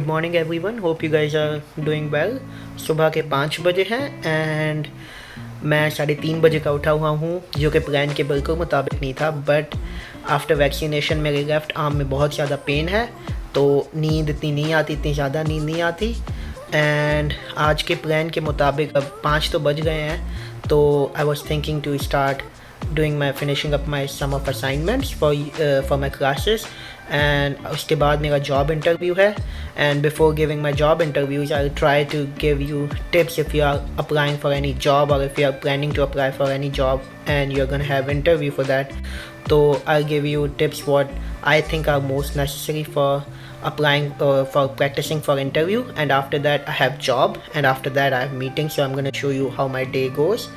Good morning everyone, hope you guys are doing well. सुबह के 5 बजे हैं एंड मैं 3:30 बजे का उठा हुआ हूँ, जो कि प्लान के बिल्कुल मुताबिक नहीं था। बट आफ्टर वैक्सीनेशन मेरे लेफ़्ट आर्म में बहुत ज़्यादा पेन है, तो नींद इतनी नहीं आती, इतनी ज़्यादा नींद नहीं आती। एंड आज के प्लान के मुताबिक अब 5 तो बज गए हैं, तो I was thinking to start doing my finishing up my sum of assignments for my classes, and उसके बाद मेरा job interview है। And before giving my job interviews, I'll try to give you tips if you are applying for any job, or if you are planning to apply for any job and you're gonna have interview for that. So I'll give you tips what I think are most necessary for applying for practicing for interview. And after that I have job, and after that I have meeting, so I'm going to show you how my day goes.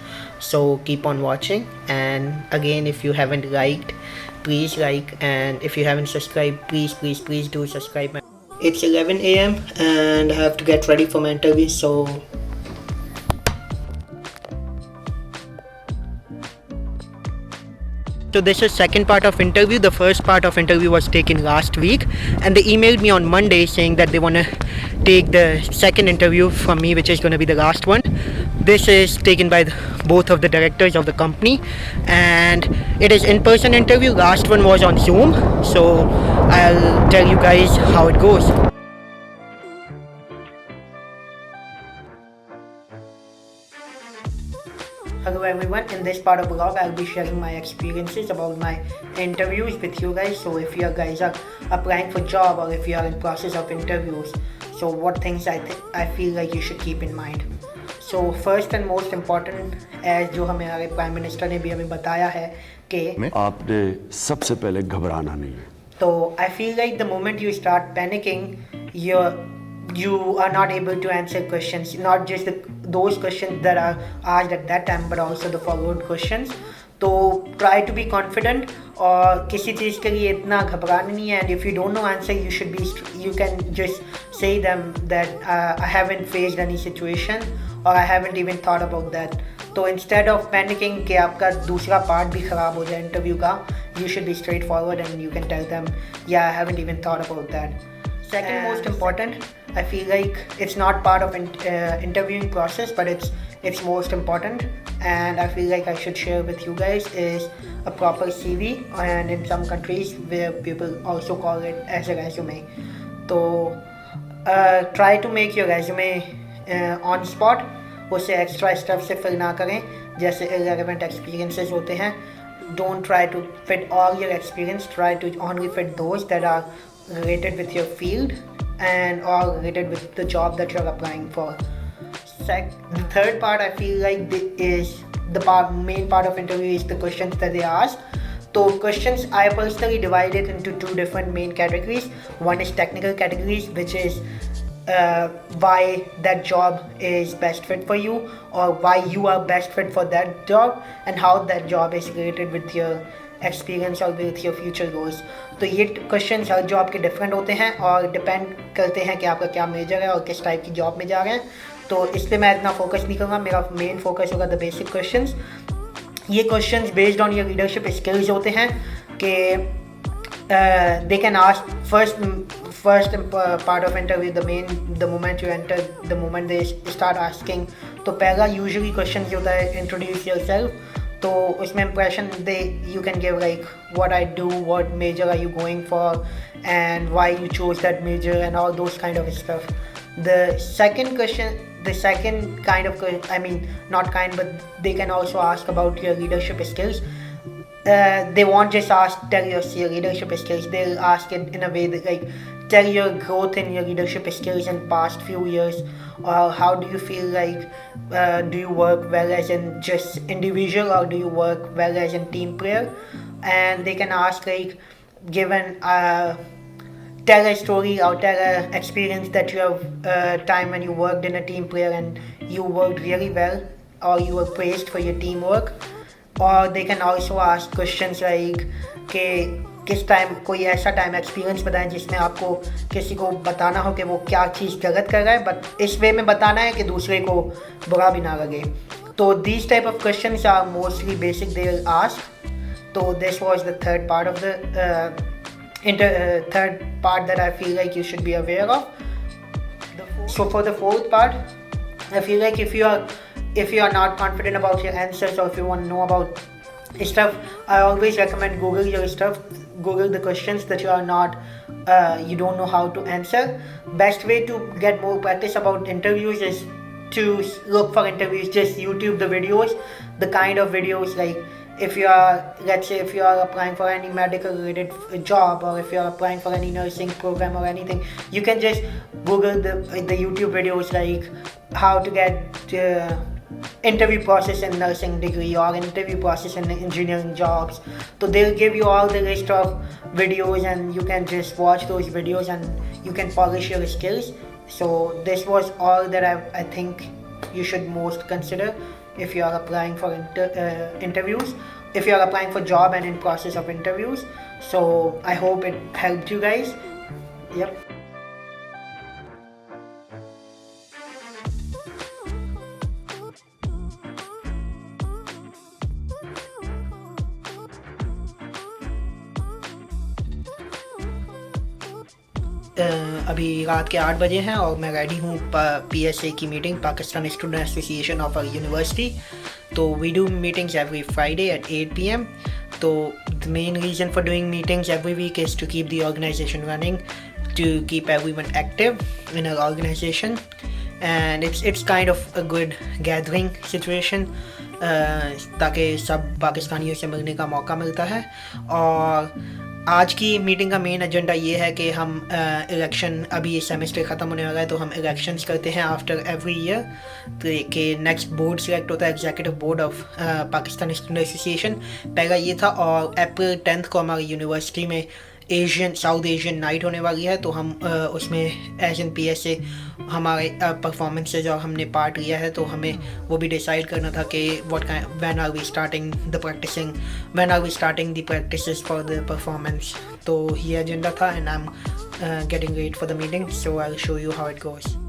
So keep on watching, and again, if you haven't liked, please like, and if you haven't subscribed, please do subscribe. It's 11 a.m. and I have to get ready for my interview, so this is second part of interview. The first part of interview was taken last week, and they emailed me on Monday saying that they want to take the second interview from me, which is going to be the last one. This is taken by both of the directors of the company, and it is in-person interview. Last one was on Zoom, so I'll tell you guys how it goes. Hello everyone, in this part of the vlog I'll be sharing my experiences about my interviews with you guys. So if you guys are applying for job, or if you are in process of interviews, so what things I feel like you should keep in mind. So first and most important, as जो हमारे prime minister ने भी हमें बताया है कि आपने सबसे पहले घबराना नहीं है। तो I feel like the moment you start panicking, you are not able to answer questions, not just those questions that are asked at that time, but also the followed questions. तो try to be confident, और किसी चीज़ के लिए इतना घबराना नहीं है। And if you don't know answer, you can just say them that I haven't faced any situation, or I haven't even thought about that. तो instead of panicking कि आपका दूसरा पार्ट भी ख़राब हो जाए इंटरव्यू का, you should be straightforward and you can tell them, yeah, I haven't even thought about that. Second most important, I feel like it's not part of interviewing process, but it's most important, and I feel like I should share with you guys, is a proper CV, and in some countries where people also call it as a resume. So try to make your resume on spot, उसे extra stuff से fill ना करें, जैसे irrelevant experiences होते हैं. Don't try to fit all your experience, try to only fit those that are related with your field and or related with the job that you're applying for. The third part I feel like is the main part of interview is the questions that they ask. So questions I personally divided into two different main categories. One is technical categories, which is why that job is best fit for you, or why you are best fit for that job, and how that job is related with your experience और with your future goals. तो ये question हर job के different होते हैं और depend करते हैं कि आपका क्या मेजर है और किस टाइप की जॉब में जा रहे हैं. तो इसलिए मैं इतना फोकस नहीं करूँगा, मेरा मेन फोकस होगा द बेसिक क्वेश्चंस. ये questions based on your leadership skills होते हैं कि they can ask first part of interview, the moment you enter, the moment they start asking. तो पहला usually question जो होता है introduce yourself. तो उसमें impression you can give like what I do, what major are you going for, and why you chose that major, and all those kind of stuff. The second kind of, I mean not kind, but they can also ask about your leadership skills. They won't just tell your leadership skills, they'll ask it in a way that like tell your growth in your leadership skills in past few years, or how do you feel like do you work well as in just individual, or do you work well as a team player. And they can ask like given tell a story or tell an experience that you have time when you worked in a team player and you worked really well, or you were praised for your teamwork. Or they can also ask questions like कि किस time कोई ऐसा time experience बताएं जिसमें आपको किसी को बताना हो कि वो क्या चीज़ गलत कर रहा है, बट इस वे में बताना है कि दूसरे को बुरा भी ना लगे. तो these type of questions are mostly basic they will ask. So this was the third part of the third part that I feel like you should be aware of. So for the fourth part, I feel like if you are not confident about your answers, or if you want to know about stuff, I always recommend Google your stuff. Google the questions that you don't know how to answer. Best way to get more practice about interviews is to look for interviews. Just YouTube the videos, the kind of videos, like if you are, let's say if you are applying for any medical related job, or if you are applying for any nursing program or anything, you can just Google the YouTube videos, like how to get interview process in nursing degree or interview process in engineering jobs. So they'll give you all the list of videos, and you can just watch those videos and you can polish your skills. So this was all that I think you should most consider if you are applying for interviews, if you are applying for job and in process of interviews. So I hope it helped you guys. Yep. अभी रात के 8 बजे हैं और मैं ready हूँ PSA की meeting, Pakistan student association of our university. तो we do meetings every Friday at 8 PM. तो the main reason for doing meetings every week is to keep the organization running, to keep everyone active in our organization, and it's kind of a good gathering situation, ताकि सब पाकिस्तानियों से मिलने का मौका मिलता है. और आज की मीटिंग का मेन एजेंडा ये है कि हम इलेक्शन, अभी ये सेमेस्टर ख़त्म होने वाला है तो हम इलेक्शंस करते हैं आफ्टर एवरी ईयर. तो कि नेक्स्ट बोर्ड सिलेक्ट होता है, executive board of Pakistan student association. पहला ये था, और अप्रैल 10 को हमारी यूनिवर्सिटी में साउथ एशियन नाइट होने वाली है. तो हम उसमें एज एन PSA हमारे परफॉर्मेंसेज और हमने पार्ट लिया है, तो हमें वो भी डिसाइड करना था कि when are we starting the practices for the performance. तो ये एजेंडा था, and I am getting ready for the meeting, so I will show you how it goes.